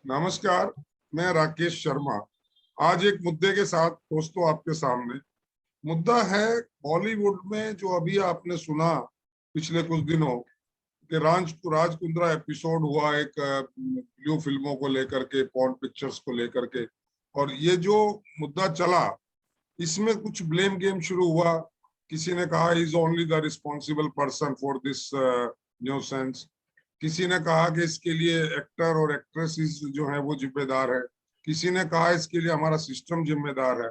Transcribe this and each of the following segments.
नमस्कार, मैं राकेश शर्मा। आज एक मुद्दे के साथ दोस्तों आपके सामने। मुद्दा है बॉलीवुड में जो अभी आपने सुना पिछले कुछ दिनों कि राज कुंद्रा एपिसोड हुआ एक ब्लू फिल्मों को लेकर के, पॉर्न पिक्चर्स को लेकर के। और ये जो मुद्दा चला, इसमें कुछ ब्लेम गेम शुरू हुआ। किसी ने कहा is only the responsible person for this nuisance. किसी ने कहा कि इसके लिए एक्टर और एक्ट्रेसेस जो है वो जिम्मेदार है। किसी ने कहा इसके लिए हमारा सिस्टम जिम्मेदार है।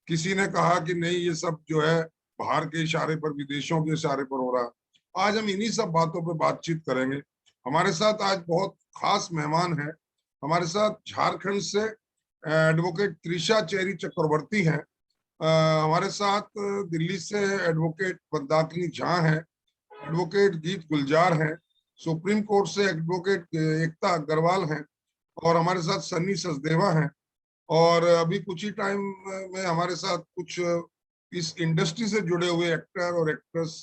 किसी ने कहा कि नहीं, ये सब जो है बाहर के इशारे पर, विदेशों के इशारे पर हो रहा है। आज हम इन्हीं सब बातों पर बातचीत करेंगे। हमारे साथ आज बहुत खास मेहमान है। हमारे साथ झारखंड से एडवोकेट त्रिशा चेरी चक्रवर्ती हैं। हमारे साथ दिल्ली से एडवोकेट मंदाकिनी झा हैं। एडवोकेट गीत गुलजार हैं। सुप्रीम कोर्ट से एडवोकेट एकता अग्रवाल हैं। और हमारे साथ सन्नी सचदेवा हैं। और अभी कुछ ही टाइम में हमारे साथ कुछ इस इंडस्ट्री से जुड़े हुए एक्टर और एक्ट्रेस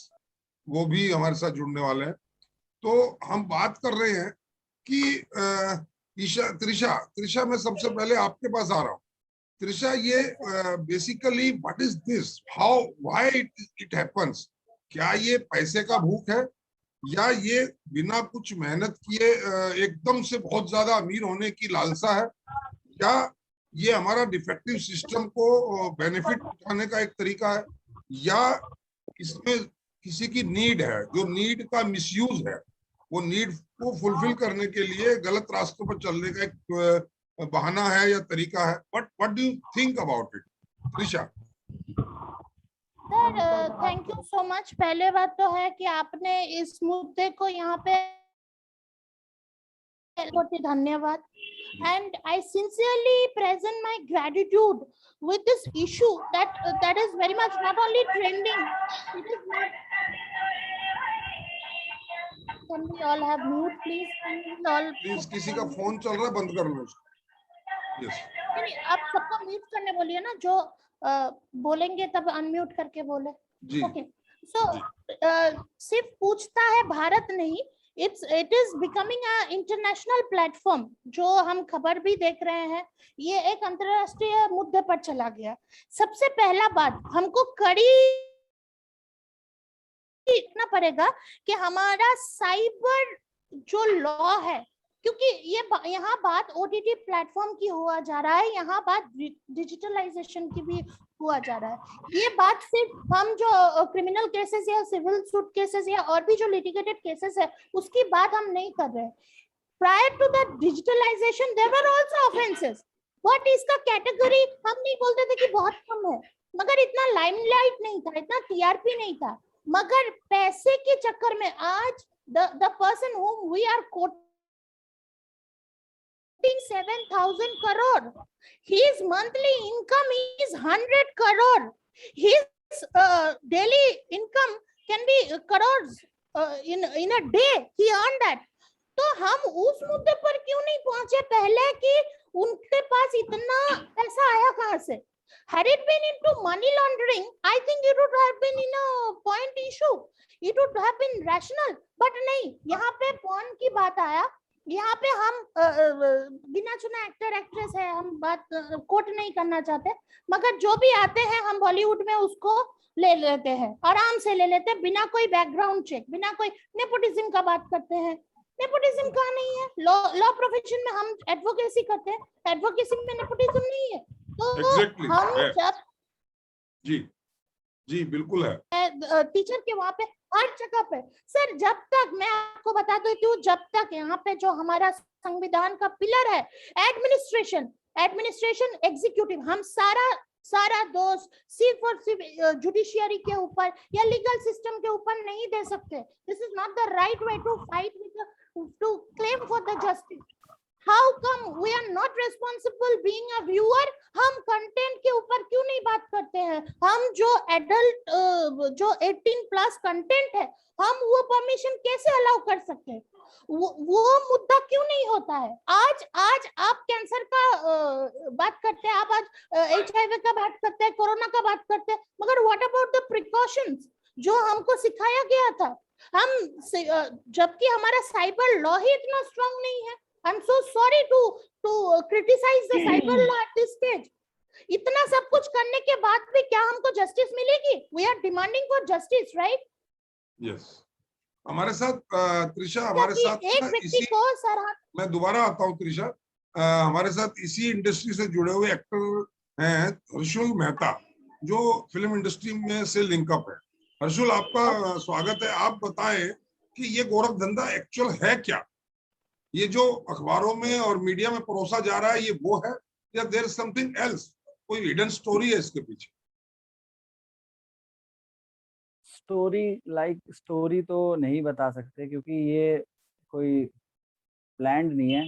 वो भी हमारे साथ जुड़ने वाले हैं। तो हम बात कर रहे हैं कि त्रिशा त्रिशा मैं सबसे पहले आपके पास आ रहा हूँ। त्रिशा, ये basically what is this, how, why it happens? क्या ये पैसे का भूख है, या ये बिना कुछ मेहनत किए एकदम से बहुत ज्यादा अमीर होने की लालसा है, या ये हमारा डिफेक्टिव सिस्टम को बेनिफिट उठाने का एक तरीका है, या इसमें किसी की नीड है, जो नीड का मिसयूज है, वो नीड को फुलफिल करने के लिए गलत रास्तों पर चलने का एक बहाना है या तरीका है? What do you think about it, Trisha? Sir, thank you so much. पहले बात तो है कि आपने इस मुद्दे को यहाँ पे बहुत ही धन्यवाद। And I sincerely present my gratitude with this issue that is very much not only trending. It is not. Can we all have mute, please? Can we all? Please, किसी का फोन चल रहा है, बंद कर लो उसको। यस, नहीं, आप सबको म्यूट करने बोलिए ना, जो बोलेंगे तब अनम्यूट करके बोले। ओके, सो सिर्फ पूछता है भारत नहीं, it is becoming a international platform। जो हम खबर भी देख रहे हैं, ये एक अंतरराष्ट्रीय मुद्दे पर चला गया। सबसे पहला बात हमको कड़ी इतना पड़ेगा कि हमारा साइबर जो लॉ है, क्योंकि ये यहाँ बात ओटीटी प्लेटफॉर्म की हुआ जा रहा है, यहाँ बात डिजिटलाइजेशन की भी हुआ जा रहा है। ये बात सिर्फ हम जो क्रिमिनल केसेस या सिविल सूट केसेस या और भी जो लिटिगेटेड केसेस है उसकी बात हम नहीं कर रहे। Prior to the digitalization there were also offences, but इसका कैटेगरी हम नहीं बोलते थे कि बहुत कम है, मगर इतना लाइमलाइट नहीं था, इतना टीआरपी नहीं था। मगर पैसे के चक्कर में आज the person whom we are quoting 7,000 crore, his monthly income is 100 crore, his daily income can be crores in a day, he earned that। तो हम उस मुद्दे पर क्यों नहीं पहुंचे पहले कि उनके पास इतना पैसा आया कहां से? Had it been into money laundering, I think it would have been in a point issue, it would have been rational, but नहीं, यहाँ पे पॉन की बात आया। यहाँ पे हम बिना चुना एक्टर एक्ट्रेस है, हम बात कोट नहीं करना चाहते, मगर जो भी आते हैं हम बॉलीवुड में उसको ले लेते हैं, आराम से ले लेते हैं, बिना कोई बैकग्राउंड चेक, बिना कोई नेपोटिज्म का बात करते हैं। नेपोटिज्म कहाँ नहीं है? लॉ प्रोफेशन में हम एडवोकेसी करते हैं, एडवोकेसी में नेपोटिज्म नहीं है। तो exactly, हम जब जी बिल्कुल है, टीचर के वहां पे हर जगह पे सर, जब तक मैं आपको बता देती हूँ, जब तक यहाँ पे जो हमारा संविधान का पिलर है एडमिनिस्ट्रेशन एग्जीक्यूटिव, हम सारा दोष सिर्फ और सिर्फ जुडिशियरी के ऊपर या लीगल सिस्टम के ऊपर नहीं दे सकते। This is not the right way to fight to claim for the justice. How come we are not responsible being a viewer? हम कंटेंट के ऊपर क्यों नहीं बात करते हैं? हम जो एडल्ट जो 18+ कंटेंट है, हम वो परमिशन कैसे अलाउ कर सकते हैं? वो मुद्दा क्यों नहीं होता है? आज आप कैंसर का बात करते हैं, आप आज HIV का बात करते हैं, कोरोना का बात करते हैं, मगर व्हाट अबाउट द प्रिकॉशंस जो हमको सिखाया गया था? हम जबकि हमारा साइबर लॉ ही इतना स्ट्रांग नहीं है। I'm so sorry to to criticize the cyber law at this stage. इतना सब कुछ करने के बाद भी क्या हमको जस्टिस मिलेगी? We are demanding for justice, right? Yes. हमारे साथ त्रिशा, हमारे साथ एक व्यक्ति को सर, मैं दोबारा आता हूँ त्रिशा, हमारे साथ इसी इंडस्ट्री से जुड़े हुए एक्टर हैं हर्षुल मेहता, जो फिल्म इंडस्ट्री में से लिंकअप है। हर्षुल, आपका स्वागत है। आप बताएं कि ये गोरख धंधा एक्चुअल है क्या? ये जो अखबारों में और मीडिया में परोसा जा रहा है, ये वो है या देयर इज समथिंग एल्स? कोई हिडन स्टोरी है इसके पीछे? स्टोरी तो नहीं बता सकते, क्योंकि ये कोई प्लान्ड नहीं है,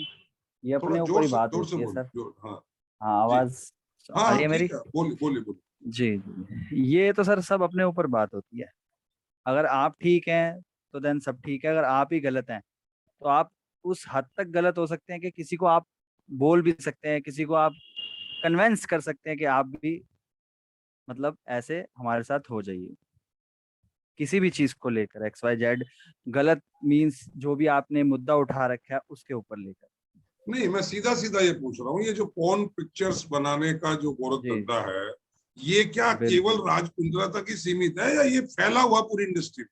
ये अपने ऊपर ही बात होती है सर। हाँ हाँ, आवाज आ रही है मेरी? बोलिए। जी, ये तो सर सब अपने ऊपर बात होती है। अगर आप ठीक हैं तो देन सब ठीक है, अगर आप ही गलत हैं तो आप उस हद तक गलत हो सकते हैं कि किसी को आप बोल भी सकते हैं, किसी को आप कन्वेंस कर सकते हैं कि आप भी मतलब ऐसे हमारे साथ हो जाइए, किसी भी चीज को लेकर XYZ गलत मींस जो भी आपने मुद्दा उठा रखा है उसके ऊपर लेकर। नहीं, मैं सीधा ये पूछ रहा हूँ, ये जो पोर्न पिक्चर्स बनाने का जो गोरख धंधा है, ये क्या केवल राज कुंद्रा तक ही सीमित है या ये फैला हुआ पूरी इंडस्ट्री?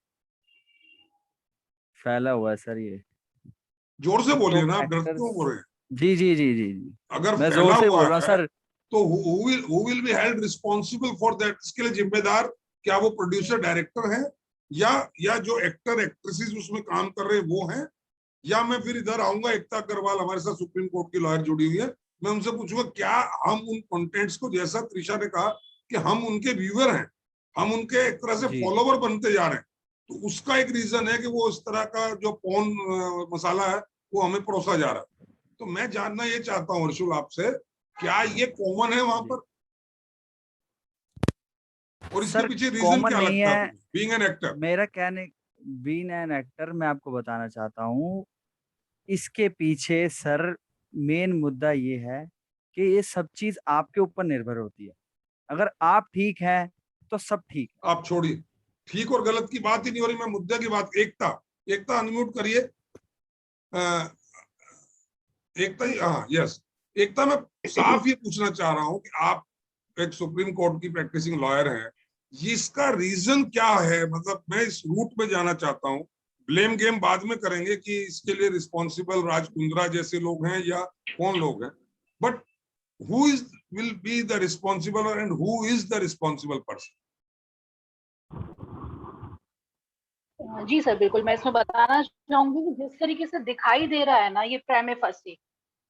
फैला हुआ है सर ये। जोर से बोलिए ना, आप डरते क्यों बोल रहे हैं? जी। अगर मैं फैला जोर से हुआ बोल रहा हूँ सर। तो who will be held responsible for that? इसके लिए जिम्मेदार क्या वो प्रोड्यूसर डायरेक्टर है या जो एक्टर एक्ट्रेसेस उसमें काम कर रहे हैं वो हैं? या मैं फिर इधर आऊंगा, एकता अग्रवाल हमारे साथ सुप्रीम कोर्ट की लॉयर जुड़ी हुई है, मैं उनसे पूछूंगा क्या हम उन कंटेंट्स को, जैसा त्रिशा ने कहा कि हम उनके व्यूअर हैं, हम उनके एक तरह से फॉलोवर बनते जा रहे हैं, तो उसका एक रीजन है कि वो इस तरह का जो पोर्न मसाला है वो हमें परोसा जा रहा है। तो मैं जानना ये चाहता हूँ हर्षुल आपसे, क्या ये कॉमन है वहां पर और इसके पीछे रीजन क्या लगता है? बीइंग एन एक्टर, मेरा कहने, बीइंग एन एक्टर मैं आपको बताना चाहता हूँ, इसके पीछे सर मेन मुद्दा ये है कि ये सब चीज आपके ऊपर निर्भर होती है। अगर आप ठीक हैं तो सब ठीक। आप छोड़िए ठीक और गलत की बात ही नहीं हो रही, मैं मुद्दे की बात। एकता अनम्यूट करिए। एकता, हाँ यस, एकता, मैं साफ ये पूछना चाह रहा हूँ कि आप एक सुप्रीम कोर्ट की प्रैक्टिसिंग लॉयर हैं, इसका रीजन क्या है? मतलब मैं इस रूट में जाना चाहता हूँ। ब्लेम गेम बाद में करेंगे कि इसके लिए रिस्पॉन्सिबल राज कुंद्रा जैसे लोग हैं या कौन लोग हैं, but who will be the responsible and who is the responsible person? जी सर, बिल्कुल मैं इसमें बताना चाहूंगी कि जिस तरीके से दिखाई दे रहा है ना ये प्रेमे फंसी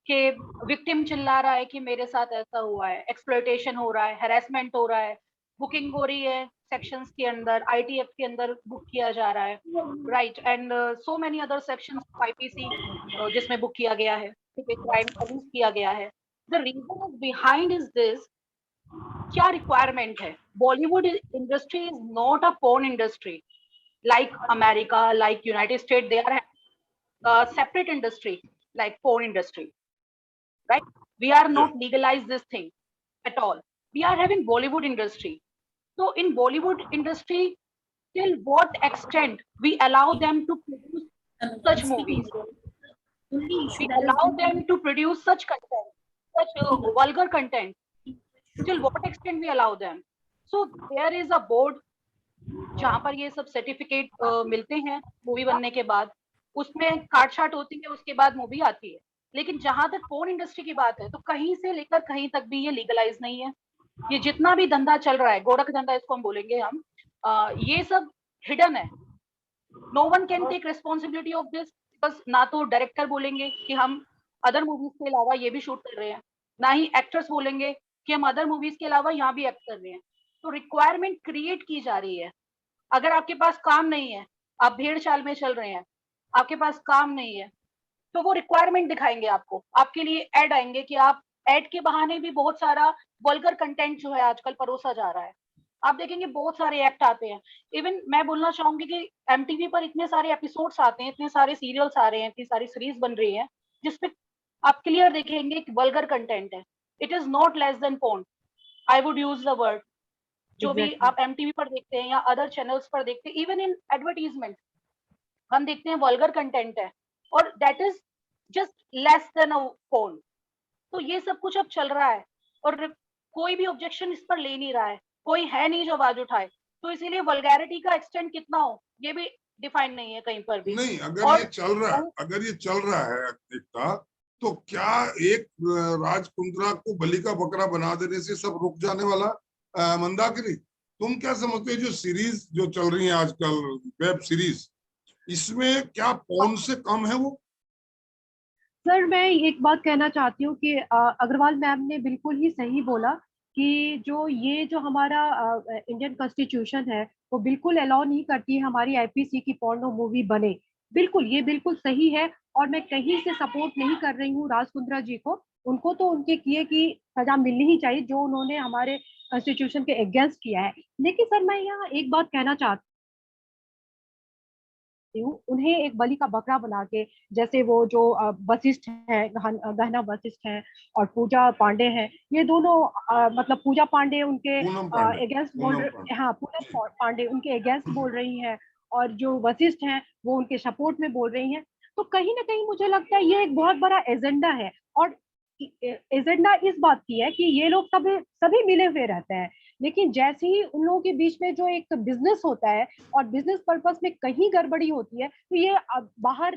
कि विक्टिम चिल्ला रहा है कि मेरे साथ ऐसा हुआ है, एक्सप्लॉयटेशन हो रहा है, हैरेसमेंट हो रहा है, बुकिंग हो रही है सेक्शंस के अंदर, ITF के अंदर बुक किया जा रहा है, right, and so many other sections IPC जिसमें बुक किया गया है, क्राइम अब्यूज किया गया है। The reason behind is this, क्या रिक्वायरमेंट है? Bollywood industry is not a porn industry like America, like United States. They are a separate industry like porn industry, right? We are not legalized this thing at all. We are having Bollywood industry. So in Bollywood industry, till what extent we allow them to produce such movies? We allow them to produce such content, such vulgar content. Till what extent we allow them? So there is a board जहाँ पर ये सब certificate मिलते हैं movie बनने के बाद, उसमें काट छाट होती है, उसके बाद मूवी आती है। लेकिन जहां तक पोर्न इंडस्ट्री की बात है तो कहीं से लेकर कहीं तक भी ये लीगलाइज नहीं है। ये जितना भी धंधा चल रहा है, गोरख धंधा इसको हम बोलेंगे हम, ये सब हिडन है। No one can take responsibility of this, बस ना तो डायरेक्टर बोलेंगे कि हम अदर मूवीज के अलावा ये भी शूट कर रहे हैं, ना ही एक्टर्स बोलेंगे कि हम अदर मूवीज के अलावा यहाँ भी एक्ट कर रहे हैं। तो रिक्वायरमेंट क्रिएट की जा रही है। अगर आपके पास काम नहीं है, आप भेड़ चाल में चल रहे हैं, आपके पास काम नहीं है, तो वो रिक्वायरमेंट दिखाएंगे आपको, आपके लिए ऐड आएंगे कि आप ऐड के बहाने भी बहुत सारा वल्गर कंटेंट जो है आजकल परोसा जा रहा है। आप देखेंगे बहुत सारे एक्ट आते हैं। इवन मैं बोलना चाहूंगी कि MTV पर इतने सारे एपिसोड्स आते हैं, इतने सारे सीरियल्स आ रहे हैं, इतनी सारी सीरीज बन रही है जिसपे आप क्लियर देखेंगे कि वल्गर कंटेंट है। It is not less than porn, I would use the word. जो भी आप MTV पर देखते हैं या अदर चैनल्स पर देखते हैं, इवन इन एडवर्टीजमेंट हम देखते हैं वल्गर कंटेंट है, और that is just less than a porn. तो ये सब कुछ अब चल रहा है और कोई भी ऑब्जेक्शन इस पर ले नहीं रहा है, कोई है नहीं जो आवाज उठाए। तो इसीलिए वल्गैरिटी का एक्सटेंट कितना हो ये भी डिफाइन नहीं है कहीं पर भी। नहीं, अगर और ये चल रहा है, अगर ये चल रहा है एकता, तो क्या एक राज कुंद्रा को बलि का बकरा बना देने से सब रुक जाने वाला? मंदाकिनी, तुम क्या समझते हो जो सीरीज जो चल रही है आजकल, वेब सीरीज, इसमें क्या पॉर्न से कम है वो? सर मैं एक बात कहना चाहती हूँ कि अग्रवाल मैम ने बिल्कुल ही सही बोला कि जो हमारा इंडियन कॉन्स्टिट्यूशन है वो बिल्कुल अलाउ नहीं करती है हमारी आईपीसी की पोर्नो मूवी बने। बिल्कुल ये बिल्कुल सही है और मैं कहीं से सपोर्ट नहीं कर रही हूँ राज कुंद्रा जी को। उनको तो उनके किए की सजा मिलनी ही चाहिए जो उन्होंने हमारे कॉन्स्टिट्यूशन के अगेंस्ट किया है। लेकिन सर मैं यहाँ एक बात कहना चाहती हूँ, उन्हें एक बलि का बकरा बना के, जैसे वो जो वशिष्ठ है, गहना वशिष्ठ है और पूजा पांडे हैं, ये दोनों मतलब पूजा पांडे उनके पूनम पांडे, अगेंस्ट पूनम बोल पांडे। हाँ पूनम पांडे उनके अगेंस्ट बोल रही हैं और जो वशिष्ठ हैं वो उनके सपोर्ट में बोल रही हैं। तो कहीं ना कहीं मुझे लगता है ये एक बहुत बड़ा एजेंडा है और एजेंडा इस बात की है कि ये लोग सभी मिले हुए रहते हैं, लेकिन जैसे ही उन लोगों के बीच में जो एक बिजनेस होता है और बिजनेस पर्पस में कहीं गड़बड़ी होती है तो ये बाहर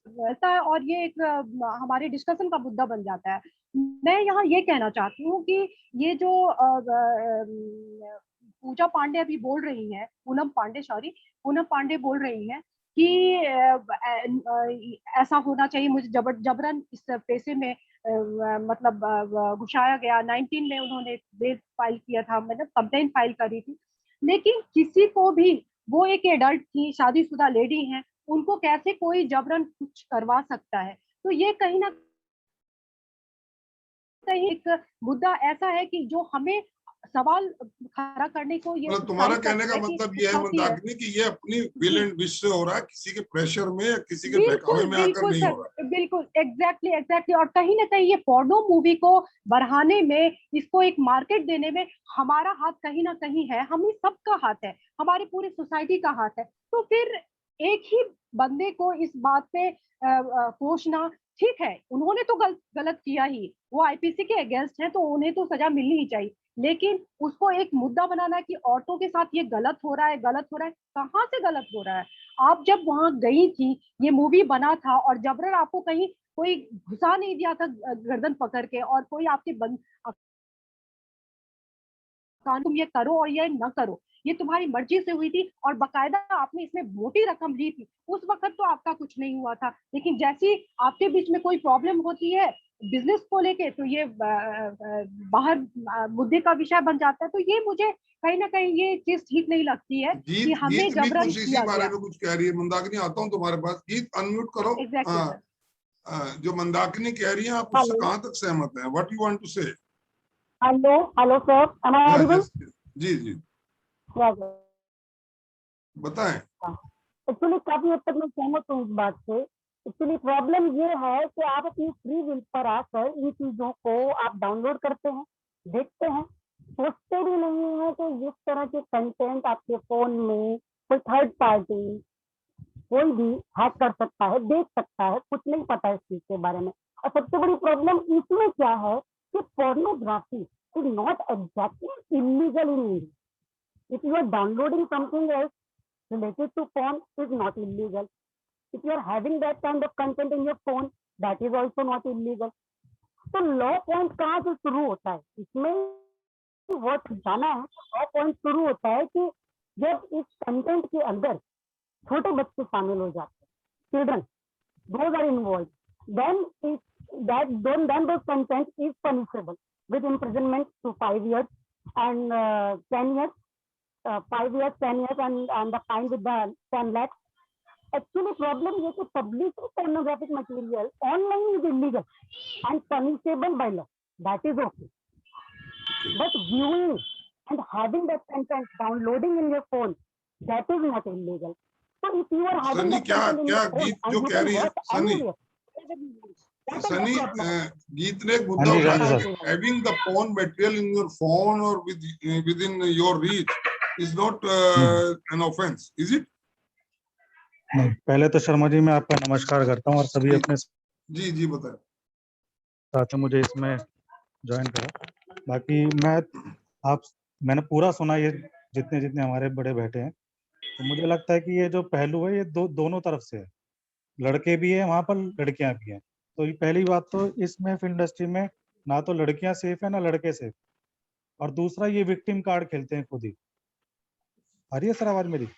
रहता है और ये एक हमारे डिस्कशन का मुद्दा बन जाता है। मैं यहाँ ये कहना चाहती हूँ कि ये जो पूजा पांडे अभी बोल रही है, पूनम पांडे बोल रही है कि ऐसा होना चाहिए, मुझे जबरन इस पेशे में मतलब घुसाया गया। 19 में उन्होंने केस फाइल किया था, मतलब कंप्लेंट फाइल करी थी, लेकिन किसी को भी, वो एक एडल्ट थी, शादीशुदा लेडी हैं, उनको कैसे कोई जबरन कुछ करवा सकता है? तो ये कहीं ना कहीं एक मुद्दा ऐसा है कि जो हमें सवाल खड़ा करने को ये मतलब तुम्हारा उत्साहित कहने करता का है कि मतलब ये है काफी है। मंदाकिनी कि ये अपनी विल जी एंड विश से हो रहा है, किसी के प्रेशर में या किसी के बिल्कुल बहकावे में आकर बिल्कुल नहीं सर, हो रहा है। बिल्कुल एग्जैक्टली और कहीं ना कहीं ये पोर्नो मूवी को बढ़ाने में, इसको एक मार्केट देने में हमारा हाथ कहीं ना कहीं है, हम ही सबका हाथ है, हमारी पूरी सोसाइटी का हाथ है। तो फिर एक ही बंदे को इस बात पे कोसना, ठीक है उन्होंने तो गलत किया ही, वो आईपीसी के अगेंस्ट है तो उन्हें तो सजा मिलनी ही चाहिए, लेकिन उसको एक मुद्दा बनाना कि औरतों के साथ ये गलत हो रहा है, कहाँ से गलत हो रहा है? आप जब वहां गई थी, ये मूवी बना था और जबरन आपको कहीं कोई घुसा नहीं दिया था गर्दन पकड़ के, और कोई आपके तुम ये करो और ये न करो, ये तुम्हारी मर्जी से हुई थी और बकायदा आपने इसमें मोटी रकम ली थी, उस वक्त तो आपका कुछ नहीं हुआ था। लेकिन जैसे आपके बीच में कोई प्रॉब्लम होती है बिजनेस को लेके तो ये बाहर मुद्दे का विषय बन जाता है। तो ये मुझे कहीं ना कहीं ये चीज ठीक नहीं लगती है कि गीत हमें गीत भी जबरन कुछ इसी किया बारे गया। में कुछ कह रही है। मंदाकिनी, आता हूँ तुम्हारे पास, गीत अनम्यूट करो। Exactly sir. जो मंदाकिनी कह रही है आप उससे हेलो कहाँ तक सहमत हैं? What you want to say? Hello hello sir, am I audible? जी जी, बताएं। एक्चुअली काफी हद तक मैं सहमत हूँ इस बात से। एक्चुअली प्रॉब्लम ये है कि आप अपनी फ्री विल पर आकर इन चीजों को आप डाउनलोड करते हैं, देखते हैं, सोचते भी नहीं है कि जिस तरह के कंटेंट आपके फोन में कोई थर्ड पार्टी कोई भी हैक कर सकता है, देख सकता है, कुछ नहीं पता इस चीज के बारे में। और सबसे बड़ी प्रॉब्लम इसमें क्या है कि pornography is not exactly illegal in India. If you are downloading something else related to porn, is not illegal. If you are having that kind of content in your phone, that is also not illegal. तो law point कहाँ से शुरू होता है इसमें? Word जाना है, law point शुरू होता है कि जब इस कंटेंट के अंदर छोटे बच्चे शामिल हो जाते हैं, children, those are involved, then those content is punishable with imprisonment to 5 years and 10 years. 5 years, 10 years, and the fine with the 10 lakhs. Actually, problem is that publishing pornographic material online is illegal and punishable by law. That is okay. But viewing and having that content, downloading in your phone, that is not illegal. So if you are having Sunny, that content in क्या your phone गीत and जो you कह can रही है watch Sunny, anywhere, that is Sunny, no problem. गीत ने एक मुद्दा हाँ जी, उठाया हाँ कि जी, having the porn material in your phone or within your reach is not an offense, is it? नहीं, पहले तो शर्मा जी मैं आपका नमस्कार करता हूँ और सभी जी। अपने जी जी बताएं। साथ में मुझे इसमें ज्वाइन करा। बाकी मैंने पूरा सुना, ये जितने जितने हमारे बड़े बैठे हैं, तो मुझे लगता है कि ये जो पहलू है ये दोनों तरफ से है, लड़के भी है वहां पर, लड़कियां भी हैं। तो ये पहली बात तो इसमें फिल्म इंडस्ट्री में ना तो लड़कियां सेफ है ना लड़के सेफ, और दूसरा ये विक्टिम कार्ड खेलते हैं खुद ही। आ रही है सर आवाज मेरी?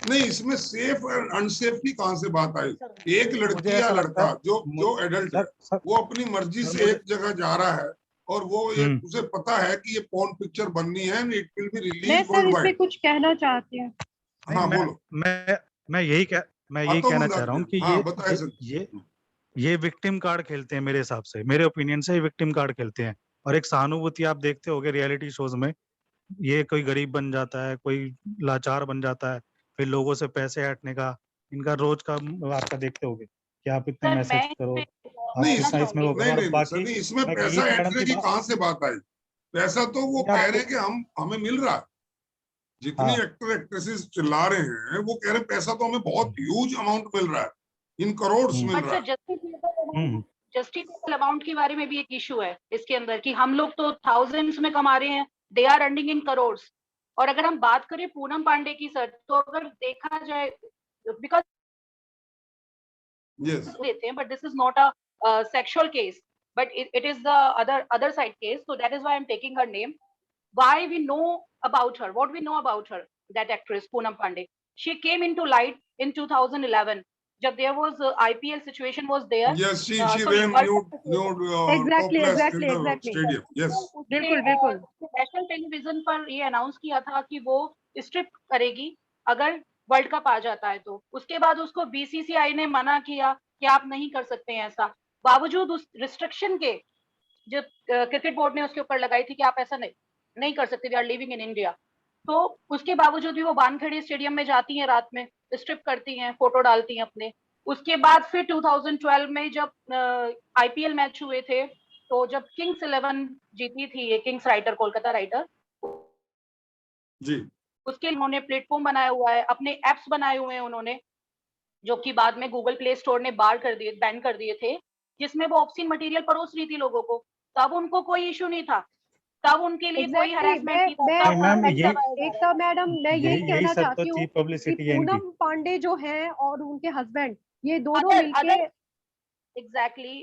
नहीं, इसमें सेफ और अनसेफ की कहां से बात आई? एक मुझे लड़की या ऐसा लगता लड़का है जो एडल्ट है, सर वो अपनी मर्जी सर, से मुझे एक जगह जा रहा है और वो उसे पता है कि ये पॉर्न पिक्चर बननी है एंड इट विल बी मैं रिलीज सर वर्ल्ड इस पे वाइड। कुछ कहना चाहती हूँ। नहीं, हाँ बोलो। मैं यही आतो कहना बंद चाह रहा हूँ कि हाँ बताए सर। ये विक्टिम कार्ड खेलते हैं मेरे हिसाब से, मेरे ओपिनियन से ये विक्टिम कार्ड खेलते हैं। और एक सहानुभूति आप देखते होगे रियलिटी शोज में, ये कोई गरीब बन जाता है, कोई लाचार बन जाता है, फिर लोगों से पैसे हटने का इनका रोज का आपका देखते होगे कि आप इतने सर मैसेज मैं करो, इस पे आप नहीं कहना इतना इसमें वो चाहूंगी। करो। और नहीं बाकी सर, इसमें मैं पैसा गीत मैडम ऐंठने की की कहां से बात आई? पैसा तो वो या कह रहे हैं कि हमें मिल रहा है। जितनी हाँ। एक्टर एक्ट्रेसेस चिल्ला रहे हैं वो कह रहे हैं पैसा तो हमें बहुत ह्यूज अमाउंट मिल रहा है, इन करोड़ मिल बट रहा सर है। जस्टिफिकेबल अमाउंट के बारे में भी एक इशू है इसके अंदर कि हम लोग तो थाउजेंड्स में कमा रहे हैं, they are earning in crores. और अगर हम बात करें पूनम पांडे की सर, तो अगर देखा जाए, बिकॉज यस देते हैं, but this is not a sexual case, but it is the other side case, so that is why I'm taking her name. Why we know about her, what we know about her, that actress Poonam Pandey, she came into light in 2011 jab there was IPL situation was there. yes she Sorry, ran World nude Exactly, topless exactly, in the exactly. stadium. Yes बिल्कुल बिल्कुल। National television पर ये announce किया था कि वो strip करेगी अगर वर्ल्ड कप आ जाता है। तो उसके बाद उसको बीसीसीआई ने मना किया कि आप नहीं कर सकते हैं ऐसा, बावजूद उस रिस्ट्रिक्शन के जो क्रिकेट बोर्ड ने उसके ऊपर लगाई थी कि आप ऐसा नहीं कर सकते, we are living in India. तो उसके बावजूद भी वो वानखेड़े स्टेडियम में जाती हैं, रात में स्ट्रिप करती हैं, फोटो डालती हैं अपने। उसके बाद फिर 2012 में जब आईपीएल मैच हुए थे, तो जब किंग्स 11 जीती थी, ये किंग्स राइटर, कोलकाता राइटर, जी उसके उन्होंने प्लेटफॉर्म बनाया हुआ है, अपने एप्स बनाए हुए हैं उन्होंने, जो कि बाद में गूगल प्ले स्टोर ने बैन कर दिए थे, जिसमें वो ऑब्सीन मटेरियल परोस रही थी लोगों को। तब उनको कोई इशू नहीं था, तब उनके लिए कोई एग्जैक्टली हरासमेंट नहीं था, मैं तब मैम उन्हें ये दबाया जा रहा एकता मैडम मैं यही यही कहना सब तो चाहती हूँ चीप कि पब्लिसिटी है इनकी। पूनम पांडे जो हैं और उनके हस्बैंड, ये दोनों है। मिलके exactly,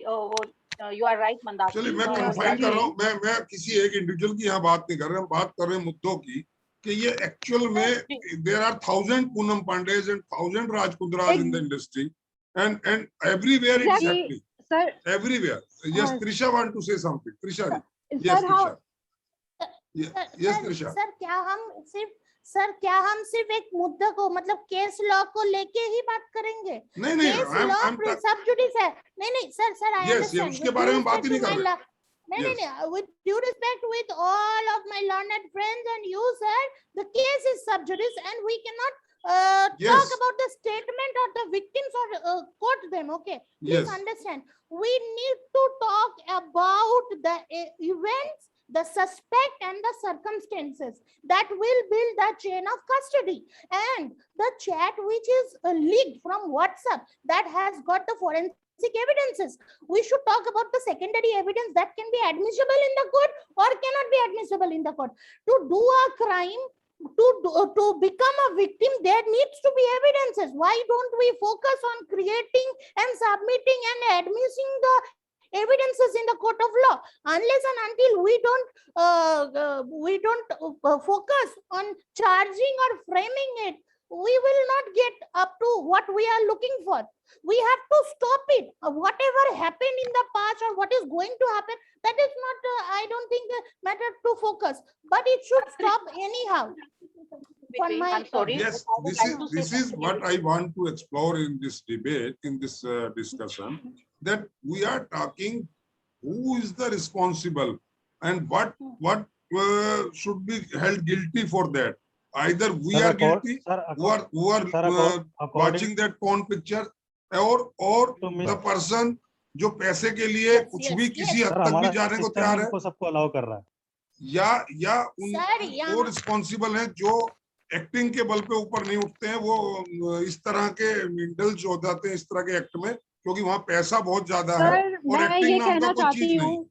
you are right Mandakini. चलिए मैं कंफाइन कर रहा हूँ, मैं किसी एक इंडिविजुअल की यहाँ बात नहीं कर रहे, हम बात कर रहे हैं मुद्दों की कि ये एक्चुअल में there are 1000 Poonam Pandeys and 1000 Raj Kundras in the industry and everywhere it's Exactly. Happening, sir everywhere. Yes हाँ। Trisha want to say something. Trisha ji. Yes sir हाँ Trisha. Yes Trisha. सर क्या हम सिर्फ एक मुद्दा को, मतलब केस लॉ को लेके ही बात करेंगे? नहीं केस लॉ सब जुडिस है। नहीं सर आई अंडरस्टैंड, उसके बारे में बात ही नहीं कर रहे। नहीं, with due respect with all of my learned friends and you sir, the case is sub judice and we cannot talk about the statement or the victims or quote them. Okay, please understand, we need to talk about the events, the suspect and the circumstances that will build the chain of custody. And the chat which is leaked from WhatsApp that has got the forensic evidences, we should talk about the secondary evidence that can be admissible in the court or cannot be admissible in the court. To do a crime, to become a victim, there needs to be evidences. Why don't we focus on creating and submitting and admitting the evidences in the court of law? Unless and until we don't focus on charging or framing it, we will not get up to what we are looking for. We have to stop it. Whatever happened in the past or what is going to happen, that is not I don't think a matter to focus, but it should stop anyhow. I'm sorry. Yes, this is what I want to explore in this debate, in this discussion, that we are talking who is the responsible and what should be held guilty for that. Either we are guilty, who are watching that porn picture, or the person जो पैसे के लिए कुछ भी किसी हद तक भी जाने को तैयार है, सबको अलाउ कर रहा है, या वो रिस्पॉन्सिबल है जो एक्टिंग के बल पे ऊपर नहीं उठते हैं, वो इस तरह के इंडल्ज हो जाते हैं इस तरह के एक्ट में क्योंकि वहाँ पैसा बहुत ज्यादा है सर और मैं एक्टिंग ये नाम का कहना कोई चाहती चीज नहीं। हूँ,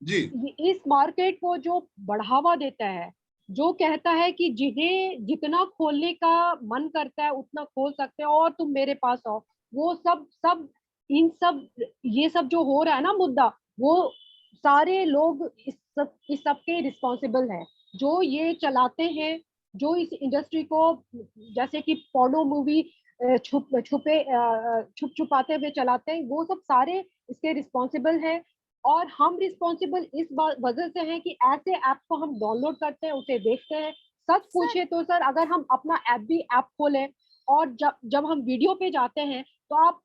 जी इस मार्केट को जो बढ़ावा देता है, जो कहता है कि जिन्हें जितना खोलने का मन करता है उतना खोल सकते हैं और तुम मेरे पास आओ, वो सब सब इन सब ये सब जो हो रहा है ना मुद्दा, वो सारे लोग इस सब के रिस्पॉन्सिबल है, जो ये चलाते हैं, जो इस इंडस्ट्री को जैसे कि पोर्नो मूवी छुप छुपाते हुए चलाते हैं, वो सब सारे इसके रिस्पॉन्सिबल है। और हम रिस्पॉन्सिबल इस वजह से हैं कि ऐसे ऐप को हम डाउनलोड करते हैं, उसे देखते हैं। सच पूछे तो सर, अगर हम अपना ऐप भी ऐप खोलें और जब हम वीडियो पे जाते हैं तो आप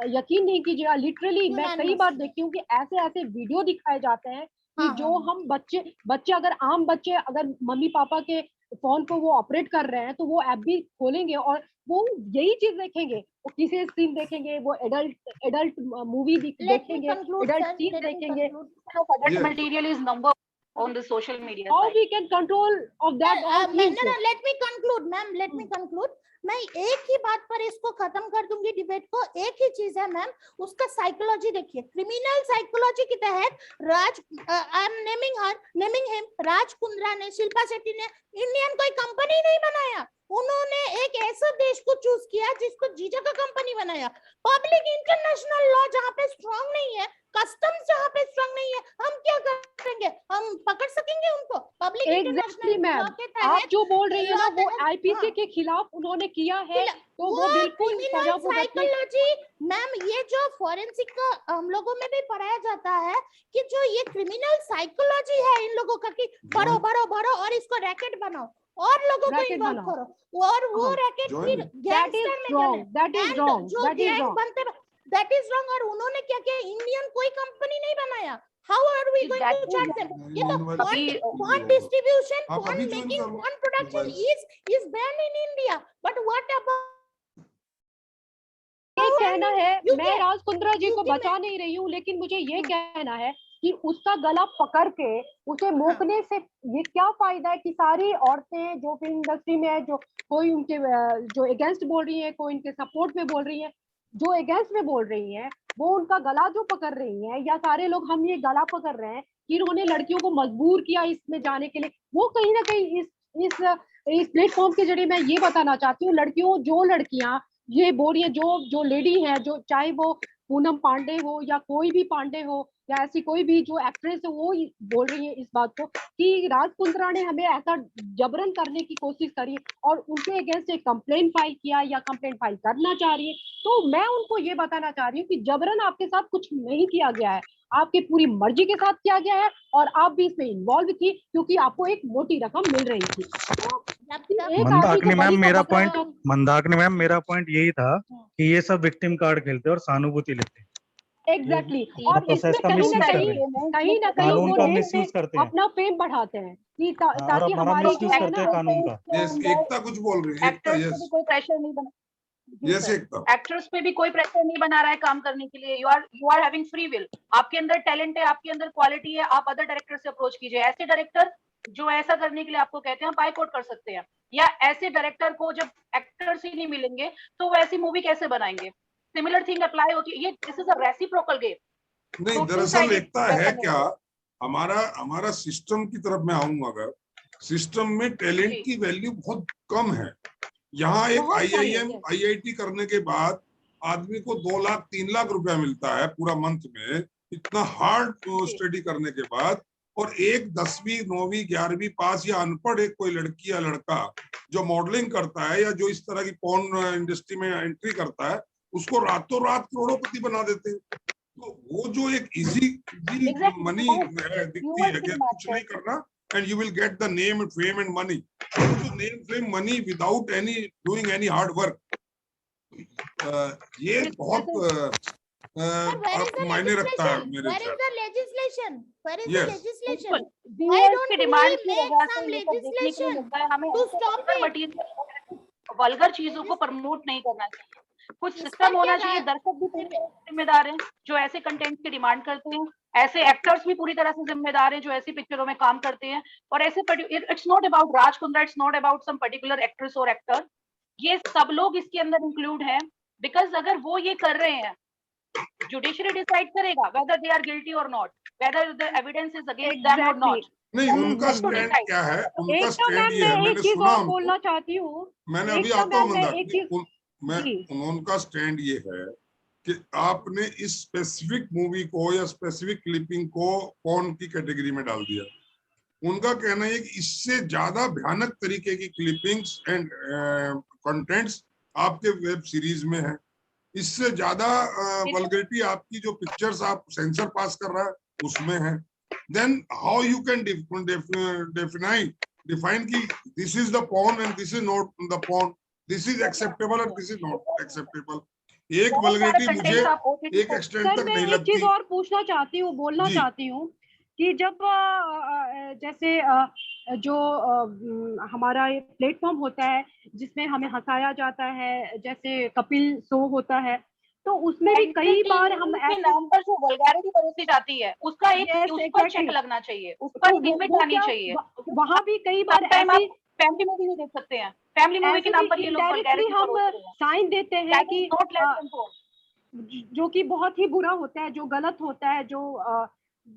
यकीन नहीं कीजिएगा, लिटरली मैं कई बार देखती हूँ कि ऐसे ऐसे वीडियो दिखाए जाते हैं कि जो हम बच्चे अगर आम बच्चे अगर मम्मी पापा के फोन को वो ऑपरेट कर रहे हैं तो वो ऐप भी खोलेंगे और वो यही चीज देखेंगे, वो किसी सीन देखेंगे, वो एडल्ट मूवी देखेंगे, एडल्ट सीन देखेंगे। Yes. Material is number on the social media How side. we can control of that all things? let me conclude, ma'am. Let me conclude. मैं एक ही बात पर इसको खत्म कर दूंगी डिबेट को। एक ही चीज है मैम, उसका साइकोलॉजी देखिए। क्रिमिनल साइकोलॉजी के तहत I am naming him, Raj Kundra ने, शिल्पा शेट्टी ने इंडियन कोई कंपनी नहीं बनाया, उन्होंने एक ऐसा देश को चूज किया जिसको जीजा का कंपनी बनाया। पब्लिक इंटरनेशनल लॉ जहाँ पे स्ट्रांग नहीं है, कस्टम्स जहाँ पे स्ट्रांग नहीं है, हम क्या करेंगे? हम पकड़ सकेंगे उनको? पब्लिक एग्जैक्टली मैम, आप जो बोल रही है ना वो आईपीसी के खिलाफ उन्होंने किया है, तो वो बिल्कुल सजा भुगतने। साइकोलॉजी मैम, ये जो फॉरेंसिक का हम लोगों में भी पढ़ाया जाता है कि जो ये क्रिमिनल साइकोलॉजी है इन लोगों का, कि बढ़ो बढ़ो बढ़ो और इसको रैकेट बनाओ और लोगों को इन्वॉल्व करो और वो रैकेट फिर गैंगस्टर में चले। दैट इज रॉन्ग, जो गैंग बनते, दैट इज रॉन्ग। और उन्होंने क्या किया? इंडियन कोई कंपनी नहीं बनाया। How are we going to charge them? ये तो fund distribution, fund making, fund production is ban in India, but what about ये कहना है, मैं राज कुंद्रा जी को बचा नहीं रही हूँ, लेकिन मुझे ये कहना है कि उसका गला पकड़ के उसे मोकने से ये क्या फायदा है कि सारी औरतें जो फिल्म इंडस्ट्री में है, जो कोई उनके जो अगेंस्ट बोल रही है, कोई उनके सपोर्ट में बोल रही है, जो अगेंस्ट में बोल रही है वो उनका गला जो पकड़ रही है, या सारे लोग हम ये गला पकड़ रहे हैं कि इन्होंने लड़कियों को मजबूर किया इसमें जाने के लिए, वो कहीं ना कहीं इस प्लेटफॉर्म के जरिए मैं ये बताना चाहती हूँ, लड़कियों, जो लड़कियां ये बोल रही है, जो लेडी है, जो चाहे वो पूनम पांडे हो या कोई भी पांडे हो या ऐसी कोई भी जो एक्ट्रेस है, वो बोल रही है इस बात को कि राज कुंद्रा ने हमें ऐसा जबरन करने की कोशिश करी और उनके अगेंस्ट एक कंप्लेंट फाइल किया या कंप्लेंट फाइल करना चाह रही है। तो मैं उनको ये बताना चाह रही हूँ कि जबरन आपके साथ कुछ नहीं किया गया है, आपकी पूरी मर्जी के साथ किया गया है और आप भी इसमें इन्वॉल्व थी क्योंकि आपको एक मोटी रकम मिल रही थी। मंदाकिनी मैम, मेरा पॉइंट यही था कि ये सब विक्टिम कार्ड खेलते और सहानुभूति लेते हैं। एग्जैक्टली और प्रोसेस का मिसयूज कर रहे हैं, कहीं ना कहीं कानून का वो मिसयूज करते हैं, अपना फेम बढ़ाते हैं कि और ताकि हमारा हमारी मिसयूज करते हैं कानून का। एकता कुछ बोल रही है, एकता, एक्टर्स पे भी कोई प्रेशर नहीं बना, यस एकता, एक्टर्स पे भी कोई प्रेशर नहीं बना रहा है काम करने के लिए। You are having free will, आपके अंदर टैलेंट है, आपके अंदर क्वालिटी है, आप अदर डायरेक्टर से अप्रोच कीजिए। ऐसे डायरेक्टर जो ऐसा करने के लिए आपको कहते हैं, आप बायकॉट कर सकते हैं, या ऐसे डायरेक्टर को जब एक्टर्स ही नहीं मिलेंगे तो वो ऐसी मूवी कैसे बनाएंगे? सिमिलर थिंग अप्लाई होती है, ये this is a reciprocal game. नहीं दरअसल एकता है क्या, हमारा सिस्टम की तरफ मैं आऊंगा, अगर सिस्टम में टैलेंट की वैल्यू बहुत कम है। यहाँ एक IIM IIT करने के बाद आदमी को 2 लाख 3 लाख रुपया मिलता है पूरा मंथ में, इतना हार्ड स्टडी करने के बाद, और एक 10वीं 9वीं 11वीं पास या अनपढ़ एक कोई लड़की या लड़का जो मॉडलिंग करता है या जो इस तरह की पॉर्न इंडस्ट्री में एंट्री करता है, उसको रातों रात करोड़पति बना देते हैं। तो वो जो एक इजी मनी दिखती है कि कुछ नहीं करना and you will get the name, fame and money. So name, fame, money without doing any hard work. ये बहुत मायने रखता है मेरे ख्याल। Where is the legislation? Where is Yes. the legislation? Why don't we make some legislation to stop it? Vulgar चीजों को promote नहीं करना चाहिए, कुछ सिस्टम होना चाहिए। दर्शक भी पूरी तरह से जिम्मेदार हैं जो ऐसे कंटेंट की डिमांड करते हैं, ऐसे एक्टर्स भी पूरी तरह से जिम्मेदार हैं जो ऐसी पिक्चरों में काम करते हैं। और ऐसे it's not about Raj Kundra, it's not about some particular actress और एक्टर, ये सब लोग इसके अंदर इंक्लूड हैं। बिकॉज अगर वो ये कर रहे हैं जुडिशरी डिसाइड करेगा whether they are guilty or not, whether the evidence is against them or Exactly. not. नहीं, उनका तो स्टैंड decide. क्या है, उनका एक तो स्टैंड मैम ये है, मैं एक मैंने चीज सुना और उनको, बोलना चाहती हूँ। मैंने एक अभी तो आता हूँ मैम मैं मंदाकिनी, एक चीज जी उनका स्टैंड ये है कि आपने इस स्पेसिफिक मूवी को या स्पेसिफिक क्लिपिंग को कौन की कैटेगरी में डाल दिया। उनका कहना है कि इससे ज्यादा भयानक तरीके की क्लिपिंग्स एंड कंटेंट्स आपके वेब सीरीज में है, इससे ज्यादा वल्गरिटी आपकी जो पिक्चर्स आप सेंसर पास कर रहा है उसमें है। Then how you can define कि this is the porn and this is not the porn, this is acceptable and this is not acceptable. एक बहुत सारे वल्गरिटी मुझे कंटेंट्स आप OTT एक पर एक्सटेंट सर तक मैं नहीं एक चीज लगती। और पूछना चाहती हूँ, बोलना जी। चाहती हूँ कि जब जैसे जो हमारा प्लेटफॉर्म होता है जिसमें हमें हंसाया जाता है, जैसे कपिल शो होता है, तो उसमें भी कई बार हम के ऐसे नाम पर जो वल्गैरिटी परोसी जाती है उसका एक Yes, उस पर exactly. चेक लगना चाहिए, उस पर तो एक लिमिट आनी चाहिए। वहां भी कई बार Sometime ऐसी आप फैमिली मूवी नहीं देख सकते हैं, फैमिली मूवी के ऐसे नाम पर भी ये लोग इनडायरेक्टली वल्गैरिटी हम परोस रहे हैं। साइन देते हैं That is कि not less than porn. जो कि बहुत ही बुरा होता है, जो गलत होता है,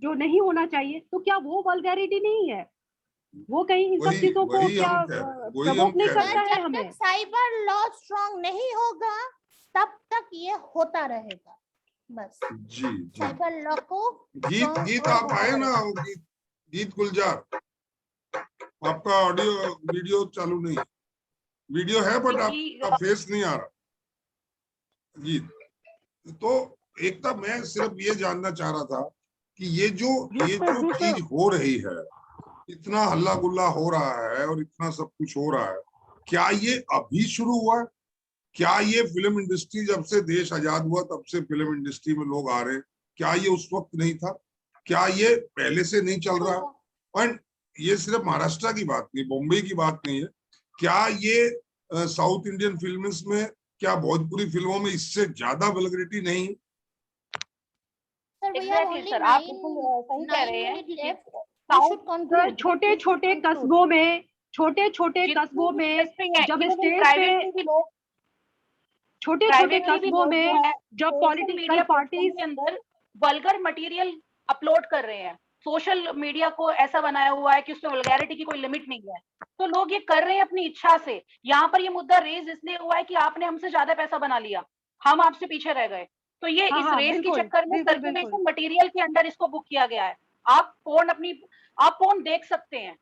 जो नहीं होना चाहिए, तो क्या वो वल्गैरिटी नहीं है? वो कहीं इन सब चीजों को वही क्या हम कह रहे हैं, वही हम प्रमोट नहीं कह रहे करता हैं। है जब हमें? तक साइबर लॉ स्ट्रांग नहीं होगा तब तक ये होता रहेगा। बस जी जी। साइबर लॉ को गीत आप आए ना, वो गीत गुलजार, आपका ऑडियो वीडियो चालू नहीं है, वीडियो है बट आपका फेस नहीं आ रहा। गीत तो एक था, मैं सिर्फ ये जानना चाह रहा था कि ये जो चीज हो रही है, इतना हल्ला गुल्ला हो रहा है और इतना सब कुछ हो रहा है, क्या ये अभी शुरू हुआ है? क्या ये फिल्म इंडस्ट्री जब से देश आजाद हुआ तब से फिल्म इंडस्ट्री में लोग आ रहे हैं, क्या ये उस वक्त नहीं था? क्या ये पहले से नहीं चल रहा है? और ये सिर्फ महाराष्ट्र की बात नहीं, बॉम्बे की बात नहीं है, क्या ये साउथ इंडियन फिल्म्स में, क्या भोजपुरी फिल्मों में इससे ज्यादा वल्गरिटी नहीं है? Exactly, sir. आप बिल्कुल सही कह रहे हैं कि सर छोटे छोटे कस्बों में, छोटे छोटे कस्बों में जब स्टेज पे, छोटे छोटे कस्बों में जब पॉलिटिकल पार्टीज के अंदर वल्गर मटेरियल अपलोड कर रहे हैं, सोशल मीडिया को ऐसा बनाया हुआ है कि उसमें वल्गैरिटी की कोई लिमिट नहीं है, तो लोग ये कर रहे हैं अपनी इच्छा से। यहाँ पर ये मुद्दा रेज इसलिए हुआ है कि आपने हमसे ज्यादा पैसा बना लिया, हम आपसे पीछे रह गए, तो ये इस रेस के चक्कर में सर्कुलेशन मटेरियल के अंदर इसको बुक किया गया है। आप पोर्न देख सकते हैं,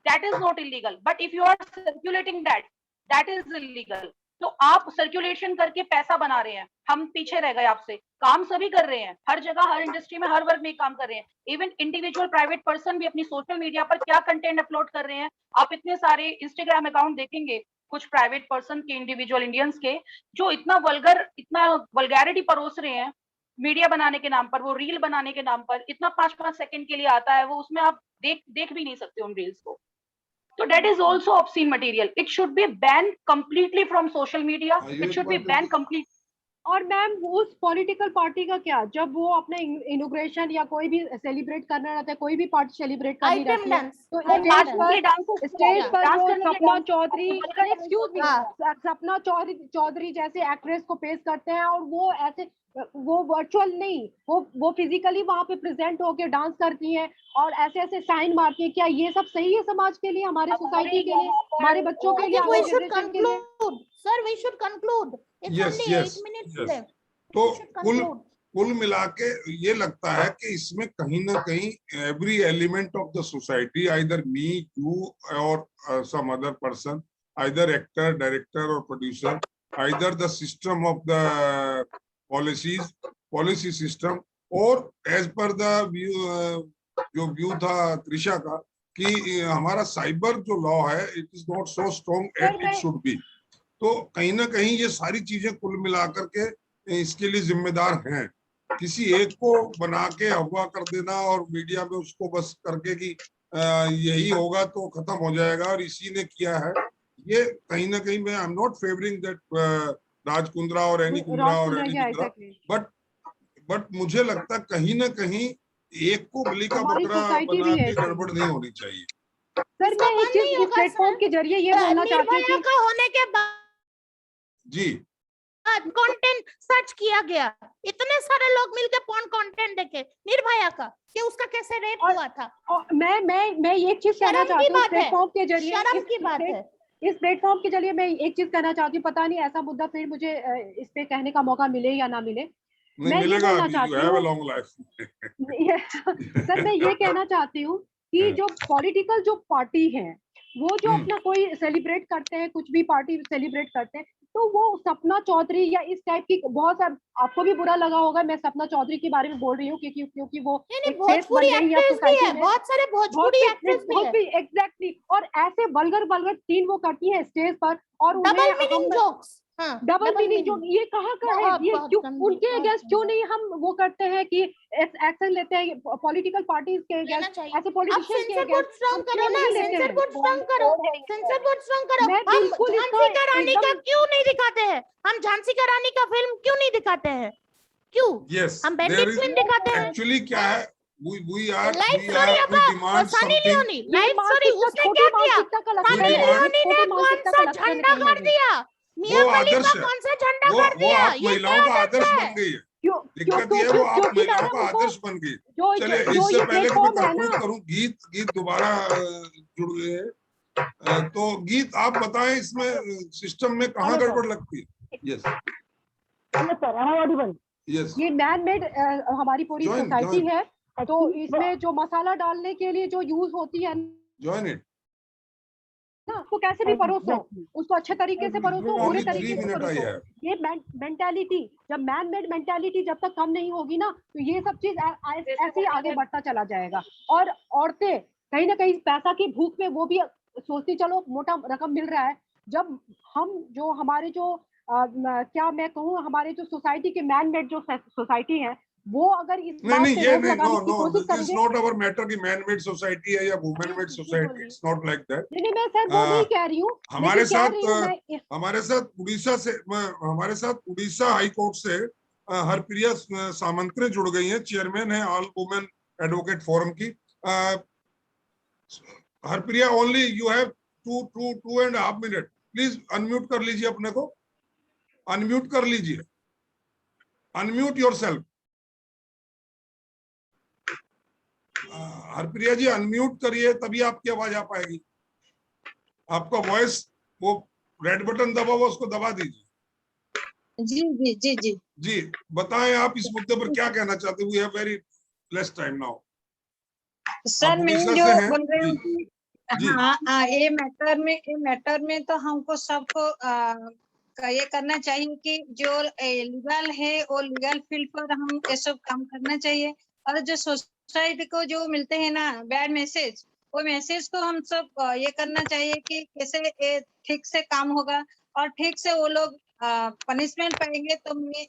that is not illegal, but if you are circulating that is illegal. तो आप सर्कुलेशन करके पैसा बना रहे हैं, हम पीछे रह गए आपसे। काम सभी कर रहे हैं, हर जगह, हर इंडस्ट्री में, हर वर्ग में काम कर रहे हैं। इवन इंडिविजुअल प्राइवेट पर्सन भी अपनी सोशल मीडिया पर क्या कंटेंट अपलोड कर रहे हैं। आप इतने सारे इंस्टाग्राम अकाउंट देखेंगे कुछ प्राइवेट पर्सन के, इंडिविजुअल इंडियंस के, जो इतना वल्गैरिटी परोस रहे हैं मीडिया बनाने के नाम पर, वो रील बनाने के नाम पर, इतना 5-5 सेकंड के लिए आता है वो, उसमें आप देख भी नहीं सकते उन रील्स को। So that is also obscene material. It should be banned completely from social media. It should be banned completely. और मैम उस पॉलिटिकल पार्टी का क्या, जब वो अपना इनॉग्रेशन या कोई भी सेलिब्रेट करना रहता है, कोई भी पार्टी सेलिब्रेट करनी रहती है, तो स्टेज पर वो सपना चौधरी, एक्सक्यूज मी, सपना चौधरी जैसे एक्ट्रेस को पेश करते हैं, और वो ऐसे, वो वर्चुअल नहीं, वो फिजिकली वहां पे प्रेजेंट होके डांस करती हैं और ऐसे ऐसे साइन मारती हैं। क्या ये सब सही है समाज के लिए, हमारे सोसाइटी के लिए, हमारे बच्चों के लिए, we should conclude. Sir, we should conclude. It's Yes, only yes, 8 minutes yes. left. तो We should conclude. कुल मिला के ये लगता है कि इसमें कहीं ना कहीं every element of the society, either me, you और some other person, either actor, director और producer, either the system of the policy system, और एज पर द जो व्यू था त्रिशा का कि हमारा साइबर जो लॉ है, it is not so strong at it should be. तो कहीं ना कहीं ये सारी चीजें कुल मिलाकर के इसके लिए जिम्मेदार हैं। किसी एक को बना के अगवा कर देना और मीडिया में उसको बस करके कि यही होगा तो खत्म हो जाएगा और इसी ने किया है, ये कहीं ना कहीं, मैं I am not favouring that Raj Kundra और एनी कुंद्रा और एनी कुंद्रा, बट मुझे लगता कहीं ना कहीं एक को बलि का बकरा बना के गड़बड़ नहीं होनी चाहिए। सर मैं एक चीज इस प्लेटफॉर्म के जरिए ये बोलना चाहती हूँ कि होने के बाद जी कंटेंट सर्च किया गया, इतने सारे लोग मिलके पॉर्न कंटेंट देखे निर्भया का कि उसका कैसे रेप और- हुआ था। और मैं एक चीज कहना शर्म चाहती की हूँ बात है, प्लेटफॉर्म के जरिए, शर्म की बात है। इस प्लेटफॉर्म के जरिए मैं एक चीज कहना चाहती हूँ, पता नहीं ऐसा मुद्दा फिर मुझे इस पे कहने का मौका मिले या ना मिले। नहीं मैं ये मिलेगा, बोलना अभी चाहती you have a हूँ long life। सर मैं ये कहना चाहती हूँ कि जो पॉलिटिकल जो पार्टी है वो जो अपना कोई सेलिब्रेट करते हैं, कुछ भी पार्टी सेलिब्रेट करते हैं, तो वो सपना चौधरी या इस टाइप की बहुत सारे, आपको भी बुरा लगा होगा मैं सपना चौधरी के बारे में बोल रही हूँ क्योंकि वो नहीं, एक फेस बन भोजपुरी गई है एक्ट्रेस भी सोसाइटी है, में, बहुत सारे भोजपुरी एक्ट्रेस भी है। एग्जैक्टली। और ऐसे वल्गर सीन वो करती है स्टेज पर, और डबल उन्हें मीनिंग हम जोक्स, हाँ, डबल मीनिंग जो ये कहाँ का है, ये बहुत क्यों गंदी, उनके बहुत अगेंस्ट क्यों गंदी। नहीं हम वो करते हैं कि एक्शन लेते हैं पॉलिटिकल पार्टीज के लेना अगेंस्ट, चाहिए। ऐसे अब पॉलिटिशियन के सेंसर बोर्ड अगेंस्ट स्ट्रांग करो ना, नहीं लेते सेंसर हैं। बोर्ड स्ट्रांग करो, सेंसर बोर्ड स्ट्रांग करो। मैं हम बिल्कुल इसका झांसी का रानी का एकदम- क्यों नहीं दिखाते हैं? हम झांसी का रानी का फिल्म क्यों नहीं दिखाते हैं? क्यों? Yes, हम there बैंडिट is फिल्म दिखाते हैं। actually क्या है, we life are story we demand Sunny something। Leone, ये लाइफ स्टोरी मानसिकता, उसने छोटी क्या किया? मानसिकता का लक्षण सनी है, ये लियोनी ने छोटी कौन मानसिकता सा का लक्षण है झंडा कहीं ना गाड़ कहीं। दिया? मियां वो खलीफा आदर्श है, कौन सा झंडा वो गाड़ दिया? आप ये महिलाओं क्या का आदर्श बच्चा बन है? गई है। क्यों दिक्कत ये है वो आप क्योंकि महिलाओं मैडम का उनको आदर्श बन गई। जो चलिए जो इससे ये पहले कि मैं प्लेटफॉर्म है कंक्लूड ना, करूं, गीत दोबारा जुड़ गए हैं। तो गीत आप बताएं इसमें सिस्टम में कहाँ हेलो सर। गड़बड़ लगती है? Yes hello sir, am I audible? Yes, ये मैन मेड हमारी पूरी Join, सोसाइटी join. है, तो इसमें जो मसाला डालने के लिए जो यूज होती है जॉइन इट। ना, उसको कैसे भी परोसो, उसको अच्छे तरीके से परोसो, बुरे ओनली तरीके 3 से मिनट आई परोसो। है। ये मेंटालिटी, जब मैन मेड मेंटालिटी जब तक कम नहीं होगी ना, तो ये सब चीज ऐसे ही आगे बढ़ता चला जाएगा। और औरतें कहीं ना कहीं पैसा की भूख में वो भी सोचती, चलो मोटा रकम मिल रहा है, जब हम जो हमारे जो क्या मैं कहूँ, हमारे जो सोसाइटी के मैन मेड जो सोसाइटी है, वो अगर इस नहीं बात नहीं पे ये रोक नहीं, लगाने नो की नो कोशिश दिस इज करेंगे। नॉट अवर मैटर की मैन मेड सोसाइटी है या women made society, it's not like that. नहीं मैं सर वो नहीं कह रही हूँ, हमारे लेकिन कह साथ रही हूँ मैं हमारे साथ उड़ीसा हाई कोर्ट से हरप्रिया सामंतरे जुड़ गई हैं, चेयरमैन है ऑल वुमेन एडवोकेट फोरम की। Harpriya only you have 2.5 minute, please unmute कर लीजिए अपने को, अनम्यूट कर लीजिए, अनम्यूट योरसेल्फ। हरप्रिया जी अनम्यूट करिए, तभी आपकी आवाज आ पाएगी। आपका वॉइस, वो रेड बटन दबा हुआ उसको दबा दीजिए। जी जी जी जी जी बताएं आप इस मुद्दे पर क्या कहना चाहते हैं? We have very less time now. Sir मैं उड़ीसा जो से हैं? बोल रही हूँ जी, कि जी। हाँ ये मैटर में तो हमको सबको ये करना चाहिए कि जो लीगल है वो लीगल फील्ड पर हम ये सब काम करना चाहिए। और जो सोसाइटी को जो मिलते हैं ना बैड मैसेज, वो मैसेज को हम सब ये करना चाहिए कि कैसे ये ठीक से काम होगा और ठीक से वो लोग पनिशमेंट पाएंगे। तो मैं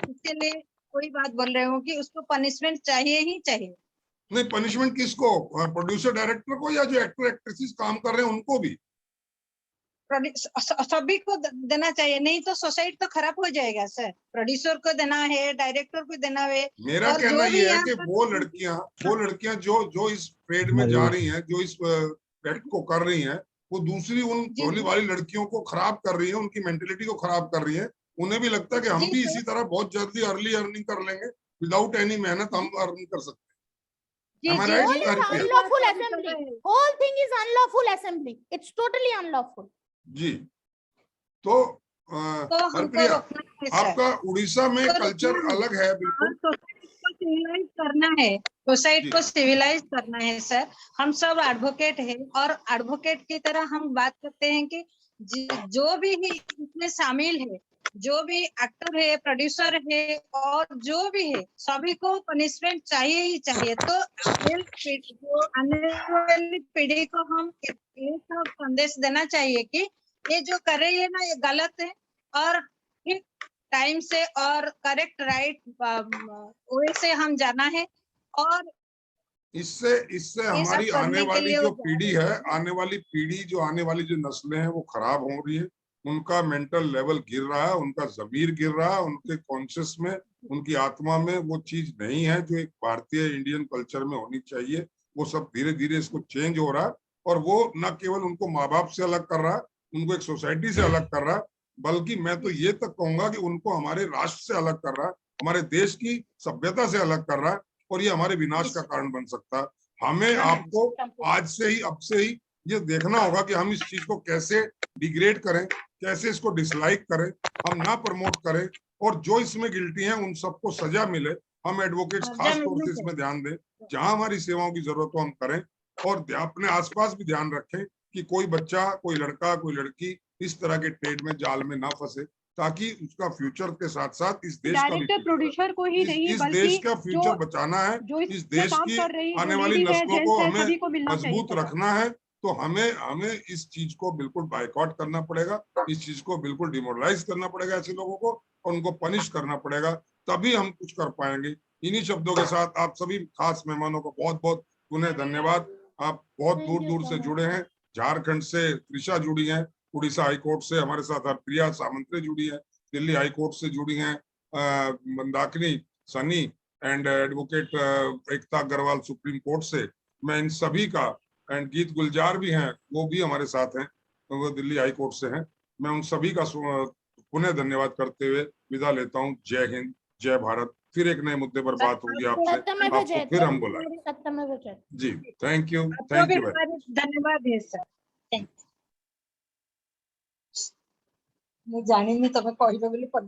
इसके लिए कोई बात बोल रही हूँ कि उसको पनिशमेंट चाहिए ही चाहिए। नहीं पनिशमेंट किसको? प्रोड्यूसर डायरेक्टर को या जो एक्टर एक्ट्रेसेस काम कर रहे हैं उनको भी? सभी को देना चाहिए, नहीं तो सोसाइटी तो खराब हो जाएगा सर। प्रोड्यूसर को देना है, डायरेक्टर को देना है। मेरा और कहना जो भी ये है यहाँ कि पर- वो लड़कियां जो इस ट्रेड में जा रही हैं, जो इस एक्ट को कर रही हैं, वो दूसरी उन जी, भोली जी। वाली लड़कियों को खराब कर रही है, उनकी मेंटेलिटी को खराब कर रही है। उन्हें भी लगता है कि हम जी, भी सर। इसी तरह बहुत जल्दी अर्ली अर्निंग कर लेंगे, विदाउट एनी मेहनत हम अर्न कर सकते जी Am I ji right, ji, Haripriya? Unlawful सभी कर assembly. रहे हैं। Whole thing is unlawful assembly. It's totally unlawful. हैं। जी तो तो हमको हरप्रिया, रोकना है सर। आपका उड़ीसा में तो कल्चर रोकना है। अलग है और बिल्कुल। सोसाइटी को सिविलाइज करना है, सोसाइटी जी। को सिविलाइज करना है सर। हम सब एडवोकेट हैं और एडवोकेट की तरह हम बात करते हैं कि जो भी इसमें शामिल है, जो भी एक्टर है, प्रोड्यूसर है और जो भी है, सभी को पनिशमेंट चाहिए ही चाहिए। तो जो आने वाली पीढ़ी को हम ये सब संदेश देना चाहिए कि ये जो कर रही है ना ये गलत है, और ठीक टाइम से और करेक्ट राइट वे से हम जाना है। और इससे ये सब हमारी आने करने के वाली लिए जो वो जा पीढ़ी रही है, आने वाली जो नस्लें हैं वो खराब हो रही है। उनका मेंटल लेवल गिर रहा है, उनका जमीर गिर रहा है, उनके कॉन्शियस में, उनकी आत्मा में वो चीज नहीं है जो एक भारतीय इंडियन कल्चर में होनी चाहिए। वो सब धीरे धीरे इसको चेंज हो रहा है, और वो न केवल उनको माँ बाप से अलग कर रहा है, उनको एक सोसाइटी से अलग कर रहा है, बल्कि मैं तो ये तक कहूंगा कि उनको हमारे राष्ट्र से अलग कर रहा है। हमारे देश की सभ्यता से अलग कर रहा है और ये हमारे विनाश का कारण बन सकता है। हमें आपको आज से ही, अब से ही ये देखना होगा कि हम इस चीज को कैसे डिग्रेड करें, कैसे इसको डिसलाइक करें, हम ना प्रमोट करें, और जो इसमें गिल्टी हैं उन सबको सजा मिले। हम एडवोकेट्स खास तौर से इसमें ध्यान दें, जहां हमारी सेवाओं की जरूरत हो हम करें, और अपने आसपास भी ध्यान रखें कि कोई बच्चा, कोई लड़का, कोई लड़की इस तरह के ट्रेड में, जाल में ना फंसे, ताकि उसका फ्यूचर के साथ साथ इस देश का भी डायरेक्टर future है। प्रोड्यूसर को ही नहीं इस बल्कि देश का फ्यूचर जो बचाना है, जो इस इसमें देश काम की कर रही आने जो वाली लेडीज है, नस्लों को जेंट्स है, हमें सभी को मिलना चाहिए मजबूत सजा। रखना है। तो हमें इस चीज को बिल्कुल बायकॉट करना पड़ेगा, इस चीज को बिल्कुल डिमोरलाइज करना पड़ेगा ऐसे लोगों को, और उनको पनिश करना पड़ेगा, तभी हम कुछ कर पाएंगे। इन्हीं शब्दों के साथ आप सभी खास मेहमानों को बहुत बहुत पुनः धन्यवाद। आप बहुत दूर दूर से जुड़े हैं, झारखंड से त्रिशा जुड़ी हैं, उड़ीसा हाईकोर्ट से हमारे साथ हरप्रिया सामंतरे जुड़ी है, दिल्ली हाईकोर्ट से जुड़ी हैं Mandakini Sunny, and advocate Ekta Agarwal supreme court से। मैं इन सभी का, एंड गीत गुलजार भी हैं, वो भी हमारे साथ हैं, वो दिल्ली हाई कोर्ट से हैं। मैं उन सभी का पुनः धन्यवाद करते हुए विदा लेता हूँ। जय हिंद, जय भारत। फिर एक नए मुद्दे पर बात होगी आपसे, सत्यमेव आपको जयते। फिर हम बुलाएंगे। सत्यमेव जयते। जी, थैंक यू, आपको थैंक भी यू। हमारे धन्यवाद है सर। Thank you. ମୁଁ ଜାଣିନି ତମେ କହିବ ବୋଲି ପଦେ